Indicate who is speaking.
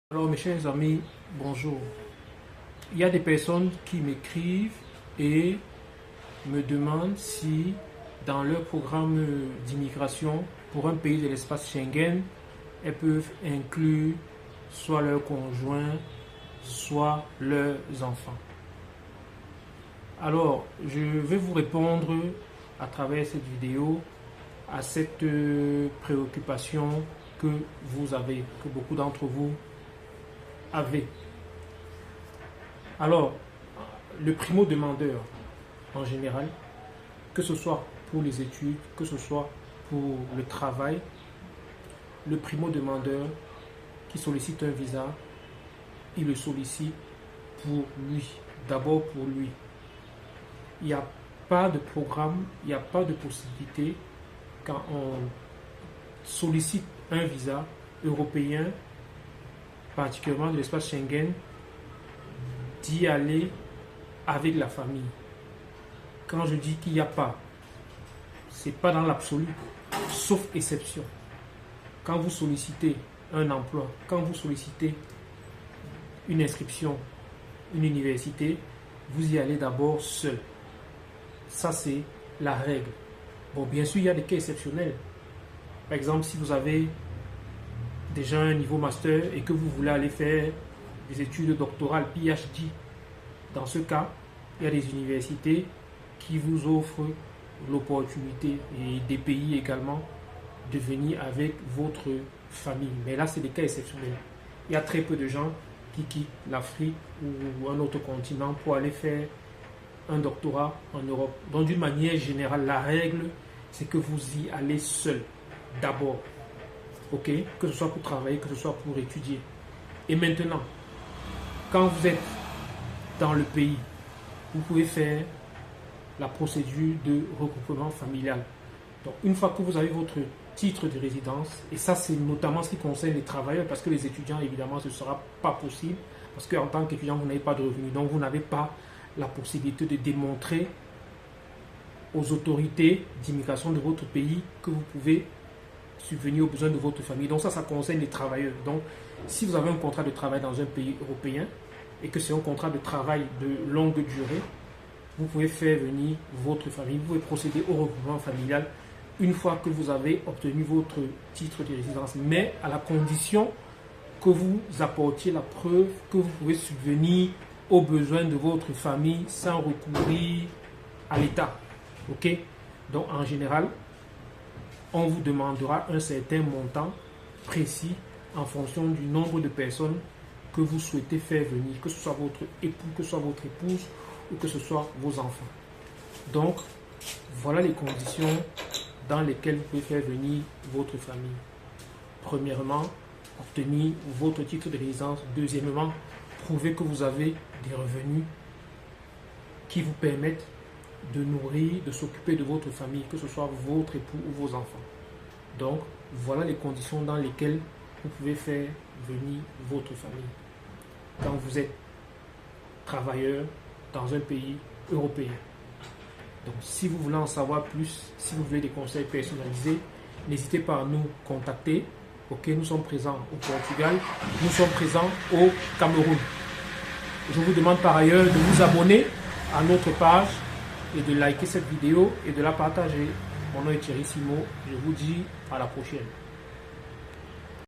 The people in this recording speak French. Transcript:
Speaker 1: Alors mes chers amis, bonjour. Il y a des personnes qui m'écrivent et me demandent si dans leur programme d'immigration pour un pays de l'espace Schengen, elles peuvent inclure soit leurs conjoints, soit leurs enfants. Alors, je vais vous répondre à travers cette vidéo à cette préoccupation que vous avez, que beaucoup d'entre vous avez. Alors, le primo-demandeur, en général, que ce soit pour les études, que ce soit pour le travail, le primo-demandeur qui sollicite un visa, il le sollicite pour lui, d'abord pour lui. Il n'y a pas de programme, il n'y a pas de possibilité quand on sollicite un visa européen, particulièrement de l'espace Schengen, d'y aller avec la famille. Quand je dis qu'il n'y a pas, ce n'est pas dans l'absolu, sauf exception. Quand vous sollicitez un emploi, quand vous sollicitez une inscription, une université, vous y allez d'abord seul. Ça, c'est la règle. Bon, bien sûr, il y a des cas exceptionnels. Par exemple, si vous avez déjà un niveau master et que vous voulez aller faire des études doctorales, PhD, dans ce cas, il y a des universités qui vous offrent l'opportunité, et des pays également, de venir avec votre famille. Mais là, c'est des cas exceptionnels. Il y a très peu de gens qui quittent l'Afrique ou un autre continent pour aller faire un doctorat en Europe. Donc, d'une manière générale, la règle, c'est que vous y allez seul, d'abord. Ok, que ce soit pour travailler, que ce soit pour étudier. Et maintenant, quand vous êtes dans le pays, vous pouvez faire la procédure de regroupement familial. Donc, une fois que vous avez votre titre de résidence, et ça c'est notamment ce qui concerne les travailleurs, parce que les étudiants, évidemment, ce ne sera pas possible, parce qu'en tant qu'étudiant, vous n'avez pas de revenus, donc vous n'avez pas la possibilité de démontrer aux autorités d'immigration de votre pays que vous pouvez subvenir aux besoins de votre famille. Donc ça concerne les travailleurs. Donc si vous avez un contrat de travail dans un pays européen et que c'est un contrat de travail de longue durée, vous pouvez faire venir votre famille, vous pouvez procéder au regroupement familial une fois que vous avez obtenu votre titre de résidence, mais à la condition que vous apportiez la preuve que vous pouvez subvenir aux besoins de votre famille sans recourir à l'État. Ok? Donc en général, on vous demandera un certain montant précis en fonction du nombre de personnes que vous souhaitez faire venir, que ce soit votre époux, que ce soit votre épouse ou que ce soit vos enfants. Donc, voilà les conditions dans lesquelles vous pouvez faire venir votre famille. Premièrement, obtenir votre titre de résidence. Deuxièmement, prouver que vous avez des revenus qui vous permettent de nourrir, de s'occuper de votre famille, que ce soit votre époux ou vos enfants. Donc, voilà les conditions dans lesquelles vous pouvez faire venir votre famille quand vous êtes travailleur dans un pays européen. Donc, si vous voulez en savoir plus, si vous voulez des conseils personnalisés, n'hésitez pas à nous contacter. Ok, nous sommes présents au Portugal, nous sommes présents au Cameroun. Je vous demande par ailleurs de vous abonner à notre page et de liker cette vidéo et de la partager. Mon nom est Thierry Simo. Je vous dis à la prochaine.